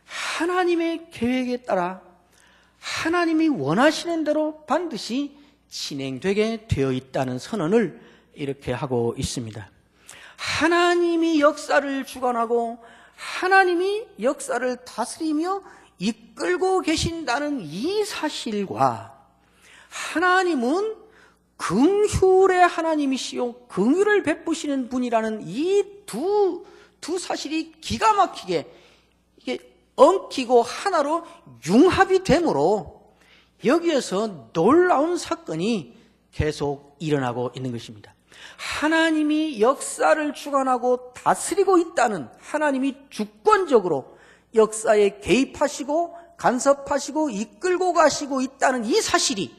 Speaker 1: 하나님의 계획에 따라 하나님이 원하시는 대로 반드시 진행되게 되어 있다는 선언을 이렇게 하고 있습니다. 하나님이 역사를 주관하고 하나님이 역사를 다스리며 이끌고 계신다는 이 사실과, 하나님은 긍휼의 하나님이시요 긍휼을 베푸시는 분이라는 이 두 사실이 기가 막히게 이게 엉키고 하나로 융합이 되므로 여기에서 놀라운 사건이 계속 일어나고 있는 것입니다. 하나님이 역사를 주관하고 다스리고 있다는, 하나님이 주권적으로 역사에 개입하시고 간섭하시고 이끌고 가시고 있다는 이 사실이,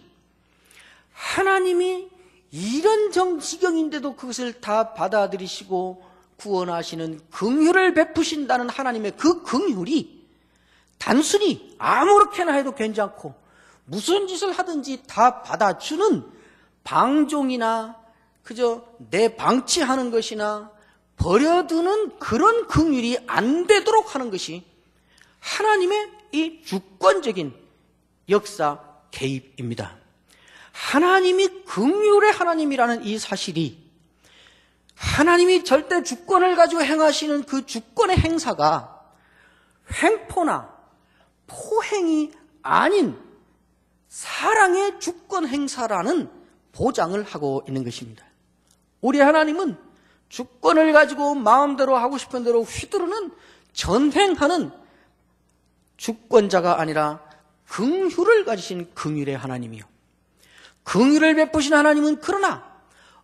Speaker 1: 하나님이 이런 지경인데도 그것을 다 받아들이시고 구원하시는 긍휼을 베푸신다는 하나님의 그 긍휼이 단순히 아무렇게나 해도 괜찮고 무슨 짓을 하든지 다 받아주는 방종이나 그저 내 방치하는 것이나 버려두는 그런 긍휼이 안 되도록 하는 것이 하나님의 이 주권적인 역사 개입입니다. 하나님이 긍휼의 하나님이라는 이 사실이, 하나님이 절대 주권을 가지고 행하시는 그 주권의 행사가 횡포나 포행이 아닌 사랑의 주권 행사라는 보장을 하고 있는 것입니다. 우리 하나님은 주권을 가지고 마음대로 하고 싶은 대로 휘두르는 전횡하는 주권자가 아니라 긍휼을 가지신 긍휼의 하나님이요, 긍휼을 베푸신 하나님은 그러나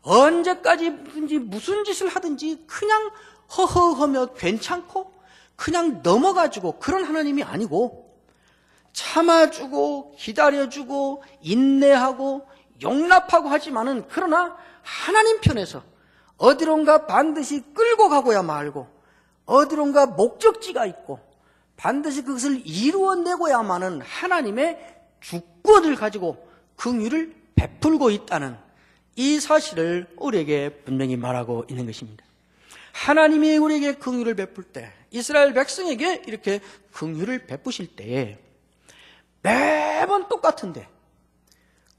Speaker 1: 언제까지든지 무슨 짓을 하든지 그냥 허허하며 괜찮고 그냥 넘어가주고 그런 하나님이 아니고, 참아주고 기다려주고 인내하고 용납하고 하지만은, 그러나 하나님 편에서 어디론가 반드시 끌고 가고야 말고 어디론가 목적지가 있고 반드시 그것을 이루어내고야만은 하나님의 주권을 가지고 긍휼을 베풀고 있다는 이 사실을 우리에게 분명히 말하고 있는 것입니다. 하나님이 우리에게 긍휼을 베풀 때, 이스라엘 백성에게 이렇게 긍휼을 베푸실 때에 매번 똑같은데,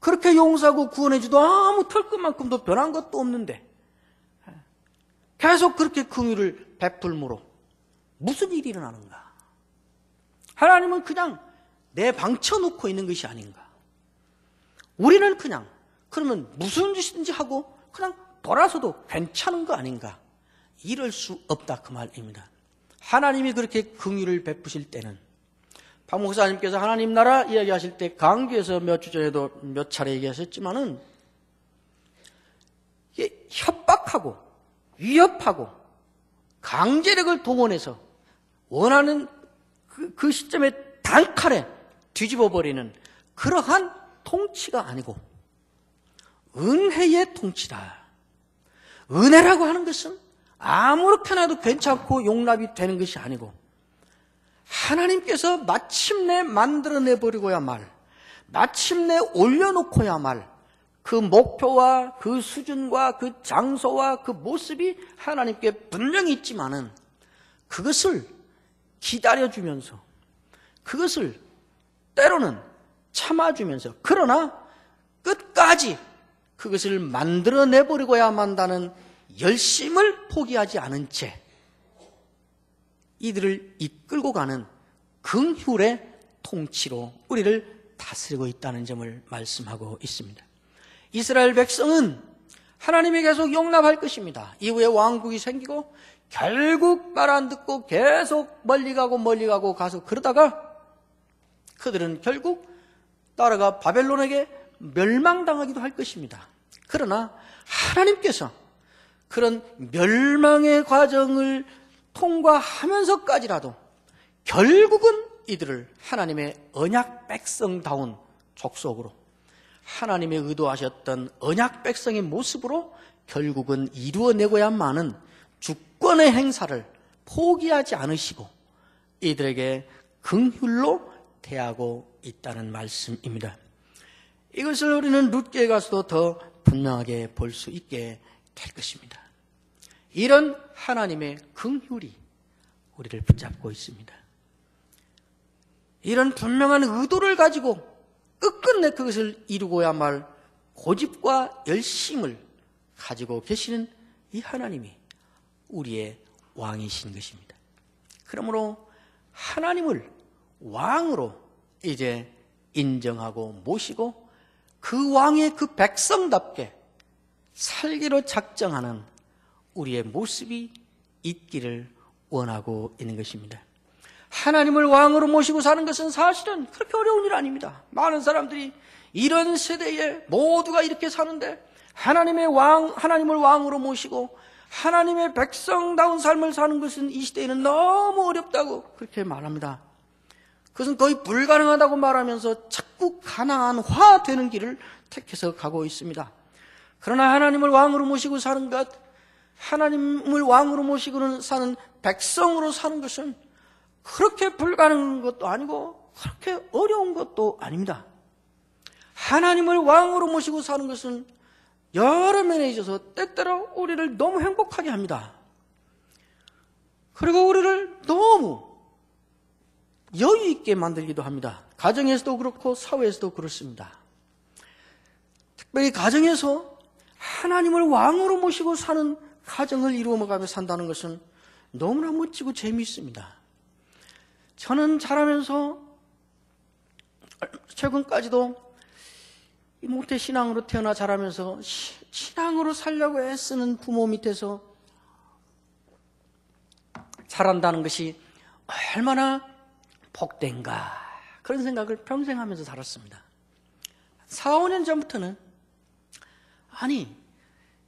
Speaker 1: 그렇게 용서하고 구원해주도 아무 털끝만큼도 변한 것도 없는데 계속 그렇게 긍휼을 베풀므로 무슨 일이 일어나는가? 하나님은 그냥 내방쳐놓고 있는 것이 아닌가? 우리는 그냥 그러면 무슨 짓인지 하고 그냥 돌아서도 괜찮은 거 아닌가? 이럴 수 없다 그 말입니다. 하나님이 그렇게 긍휼을 베푸실 때는, 박 목사님께서 하나님 나라 이야기하실 때 강주에서 몇 주 전에도 몇 차례 얘기하셨지만은, 이게 협박하고 위협하고 강제력을 동원해서 원하는 그 시점에 단칼에 뒤집어버리는 그러한 통치가 아니고 은혜의 통치다. 은혜라고 하는 것은 아무렇게나 해도 괜찮고 용납이 되는 것이 아니고, 하나님께서 마침내 만들어내버리고야 말, 마침내 올려놓고야 말, 그 목표와 그 수준과 그 장소와 그 모습이 하나님께 분명히 있지만은 그것을 기다려주면서 그것을 때로는 참아주면서 그러나 끝까지 그것을 만들어내버리고야 만다는 열심을 포기하지 않은 채 이들을 이끌고 가는 긍휼의 통치로 우리를 다스리고 있다는 점을 말씀하고 있습니다. 이스라엘 백성은 하나님이 계속 용납할 것입니다. 이후에 왕국이 생기고 결국 말 안 듣고 계속 멀리 가고 가서 그러다가 그들은 결국 나라가 바벨론에게 멸망당하기도 할 것입니다. 그러나 하나님께서 그런 멸망의 과정을 통과하면서까지라도 결국은 이들을 하나님의 언약 백성다운 족속으로 하나님의 의도하셨던 언약 백성의 모습으로 결국은 이루어내고야만은 주권의 행사를 포기하지 않으시고 이들에게 긍휼로 대하고 있다는 말씀입니다. 이것을 우리는 룻기에 가서도 더 분명하게 볼 수 있게 될 것입니다. 이런 하나님의 긍휼이 우리를 붙잡고 있습니다. 이런 분명한 의도를 가지고 끝끝내 그것을 이루고야 말 고집과 열심을 가지고 계시는 이 하나님이 우리의 왕이신 것입니다. 그러므로 하나님을 왕으로 이제 인정하고 모시고 그 왕의 그 백성답게 살기로 작정하는 우리의 모습이 있기를 원하고 있는 것입니다. 하나님을 왕으로 모시고 사는 것은 사실은 그렇게 어려운 일 아닙니다. 많은 사람들이 이런 세대에 모두가 이렇게 사는데 하나님을 왕으로 모시고 하나님의 백성다운 삶을 사는 것은 이 시대에는 너무 어렵다고 그렇게 말합니다. 그것은 거의 불가능하다고 말하면서 자꾸 가나안화되는 길을 택해서 가고 있습니다. 그러나 하나님을 왕으로 모시고 사는 것, 하나님을 왕으로 모시고는 사는 백성으로 사는 것은 그렇게 불가능한 것도 아니고 그렇게 어려운 것도 아닙니다. 하나님을 왕으로 모시고 사는 것은 여러 면에 있어서 때때로 우리를 너무 행복하게 합니다. 그리고 우리를 너무 여유 있게 만들기도 합니다. 가정에서도 그렇고 사회에서도 그렇습니다. 특별히 가정에서 하나님을 왕으로 모시고 사는 가정을 이루어가며 산다는 것은 너무나 멋지고 재미있습니다. 저는 자라면서 최근까지도 모태 신앙으로 태어나 자라면서 신앙으로 살려고 애쓰는 부모 밑에서 자란다는 것이 얼마나 복된가 그런 생각을 평생 하면서 살았습니다. 4, 5년 전부터는 아니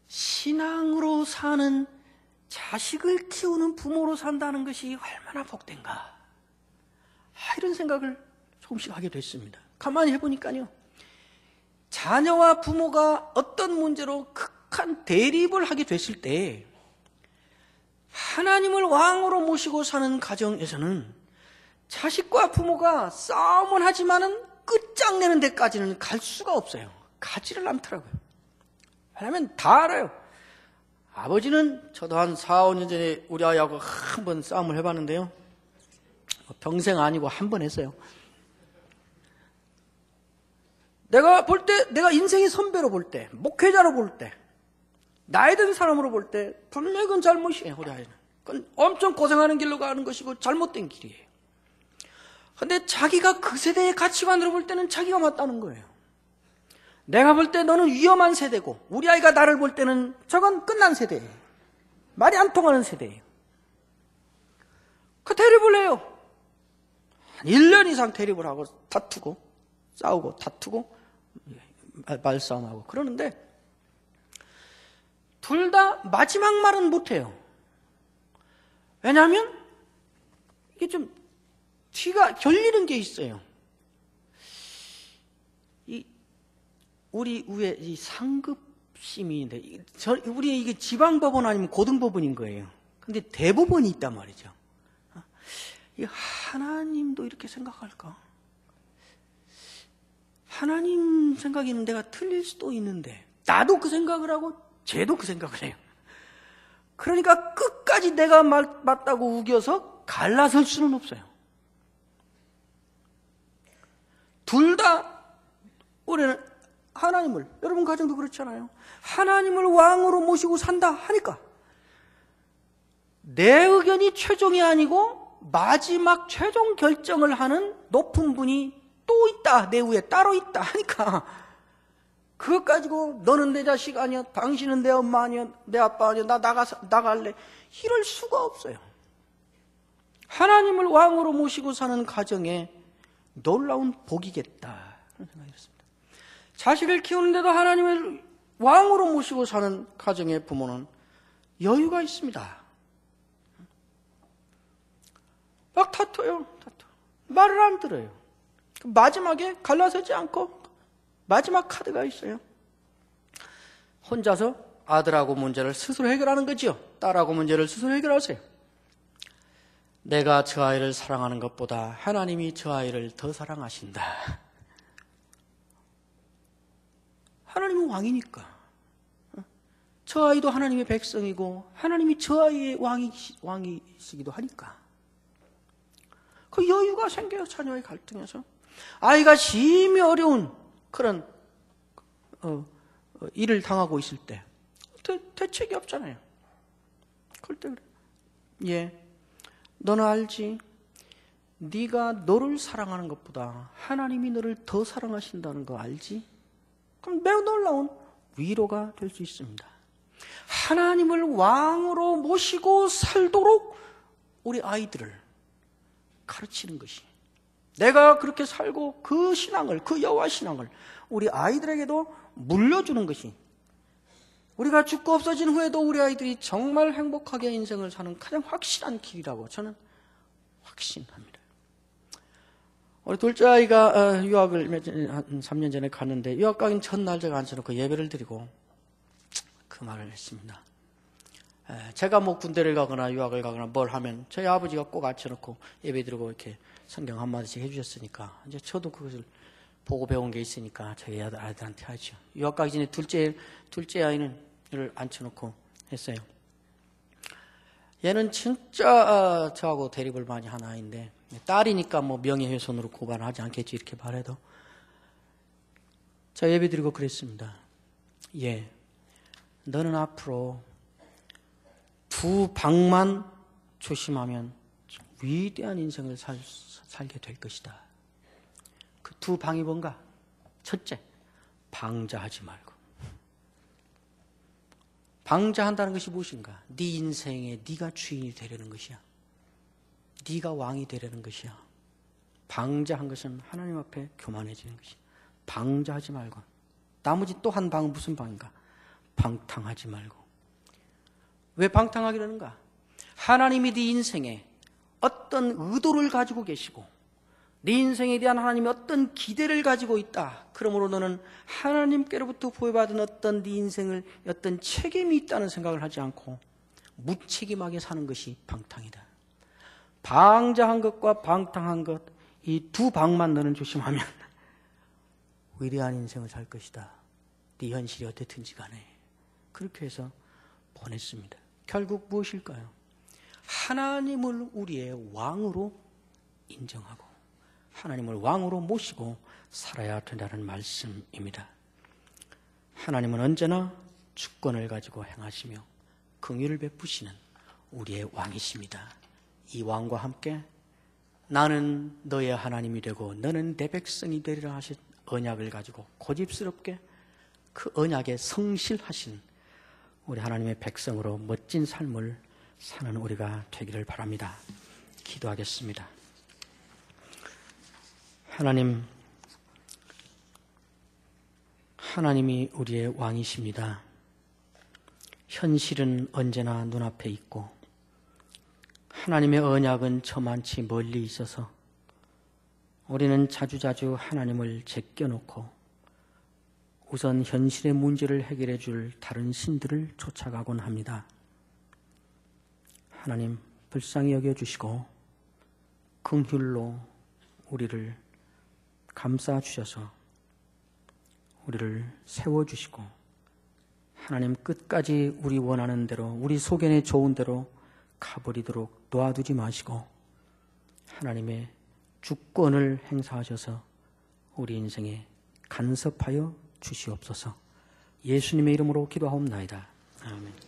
Speaker 1: 신앙으로 사는 자식을 키우는 부모로 산다는 것이 얼마나 복된가 이런 생각을 조금씩 하게 됐습니다. 가만히 해보니까요. 자녀와 부모가 어떤 문제로 극한 대립을 하게 됐을 때 하나님을 왕으로 모시고 사는 가정에서는 자식과 부모가 싸움은 하지만은 끝장내는 데까지는 갈 수가 없어요. 가지를 않더라고요. 왜냐하면 다 알아요. 아버지는 저도 한 4, 5년 전에 우리 아이하고 한 번 싸움을 해봤는데요. 평생 아니고 한 번 했어요. 내가 볼 때, 내가 인생의 선배로 볼 때, 목회자로 볼 때, 나이 든 사람으로 볼 때 분명히 그건 잘못이에요. 우리 아이는. 그건 엄청 고생하는 길로 가는 것이고 잘못된 길이에요. 근데 자기가 그 세대의 가치관으로 볼 때는 자기가 맞다는 거예요. 내가 볼 때 너는 위험한 세대고 우리 아이가 나를 볼 때는 저건 끝난 세대예요. 말이 안 통하는 세대예요. 그 대립을 해요. 한 1년 이상 대립을 하고 다투고 싸우고 다투고 말싸움하고 그러는데 둘 다 마지막 말은 못해요. 왜냐하면 이게 좀 뒤가 결리는 게 있어요. 우리 위에 이 상급심인데 우리 이게 지방법원 아니면 고등법원인 거예요. 근데 대법원이 있단 말이죠. 이 하나님도 이렇게 생각할까? 하나님 생각에는 내가 틀릴 수도 있는데 나도 그 생각을 하고 쟤도 그 생각을 해요. 그러니까 끝까지 내가 맞다고 우겨서 갈라설 수는 없어요. 둘 다 우리는 하나님을, 여러분 가정도 그렇잖아요. 하나님을 왕으로 모시고 산다 하니까 내 의견이 최종이 아니고 마지막 최종 결정을 하는 높은 분이 또 있다, 내 위에 따로 있다 하니까 그것 가지고 너는 내 자식 아니야, 당신은 내 엄마 아니야, 내 아빠 아니야, 나 나갈래, 이럴 수가 없어요. 하나님을 왕으로 모시고 사는 가정에 놀라운 복이겠다 그런 생각이 들었습니다. 자식을 키우는데도 하나님을 왕으로 모시고 사는 가정의 부모는 여유가 있습니다. 막 다퉈요. 말을 안 들어요. 마지막에 갈라서지 않고 마지막 카드가 있어요. 혼자서 아들하고 문제를 스스로 해결하는 거죠. 딸하고 문제를 스스로 해결하세요. 내가 저 아이를 사랑하는 것보다 하나님이 저 아이를 더 사랑하신다. 하나님은 왕이니까. 저 아이도 하나님의 백성이고 하나님이 저 아이의 왕이시기도 하니까. 그 여유가 생겨요. 자녀의 갈등에서. 아이가 심히 어려운 그런 일을 당하고 있을 때 대책이 없잖아요. 그럴 때 그래. 예, 너는 알지? 네가 너를 사랑하는 것보다 하나님이 너를 더 사랑하신다는 거 알지? 그럼 매우 놀라운 위로가 될 수 있습니다. 하나님을 왕으로 모시고 살도록 우리 아이들을 가르치는 것이, 내가 그렇게 살고 그 신앙을, 그 여호와 신앙을 우리 아이들에게도 물려주는 것이, 우리가 죽고 없어진 후에도 우리 아이들이 정말 행복하게 인생을 사는 가장 확실한 길이라고 저는 확신합니다. 우리 둘째 아이가 유학을 한 3년 전에 갔는데 유학 가긴 첫날 제가 앉혀놓고 예배를 드리고 그 말을 했습니다. 제가 뭐 군대를 가거나 유학을 가거나 뭘 하면 저희 아버지가 꼭 앉혀놓고 예배 드리고 이렇게 성경 한마디씩 해주셨으니까 이제 저도 그것을 보고 배운 게 있으니까 저희 아들한테 하죠. 유학 가기 전에 둘째 아이는 를 앉혀놓고 했어요. 얘는 진짜 저하고 대립을 많이 한 아이인데, 딸이니까 뭐 명예훼손으로 고발하지 않겠지 이렇게 말해도 자, 예배 드리고 그랬습니다. 예, 너는 앞으로 두 방만 조심하면 위대한 인생을 살게 될 것이다. 그 두 방이 뭔가? 첫째, 방자하지 말고. 방자한다는 것이 무엇인가? 네 인생에 네가 주인이 되려는 것이야. 네가 왕이 되려는 것이야. 방자한 것은 하나님 앞에 교만해지는 것이야. 방자하지 말고. 나머지 또 한 방은 무슨 방인가? 방탕하지 말고. 왜 방탕하기라는가? 하나님이 네 인생에 어떤 의도를 가지고 계시고 네 인생에 대한 하나님이 어떤 기대를 가지고 있다. 그러므로 너는 하나님께로부터 부여받은 어떤 네 인생을 어떤 책임이 있다는 생각을 하지 않고 무책임하게 사는 것이 방탕이다. 방자한 것과 방탕한 것, 이 두 방만 너는 조심하면 위대한 인생을 살 것이다. 네 현실이 어떻든지 간에. 그렇게 해서 보냈습니다. 결국 무엇일까요? 하나님을 우리의 왕으로 인정하고 하나님을 왕으로 모시고 살아야 된다는 말씀입니다. 하나님은 언제나 주권을 가지고 행하시며 긍휼을 베푸시는 우리의 왕이십니다. 이 왕과 함께 나는 너의 하나님이 되고 너는 내 백성이 되리라 하신 언약을 가지고 고집스럽게 그 언약에 성실하신 우리 하나님의 백성으로 멋진 삶을 사는 우리가 되기를 바랍니다. 기도하겠습니다. 하나님이 우리의 왕이십니다. 현실은 언제나 눈앞에 있고 하나님의 언약은 저만치 멀리 있어서 우리는 자주자주 하나님을 제껴놓고 우선 현실의 문제를 해결해 줄 다른 신들을 쫓아가곤 합니다. 하나님 불쌍히 여겨주시고 긍휼로 우리를 감싸 주셔서 우리를 세워주시고 하나님 끝까지 우리 원하는 대로 우리 소견에 좋은 대로 가버리도록 놓아두지 마시고 하나님의 주권을 행사하셔서 우리 인생에 간섭하여 주시옵소서. 예수님의 이름으로 기도하옵나이다. 아멘.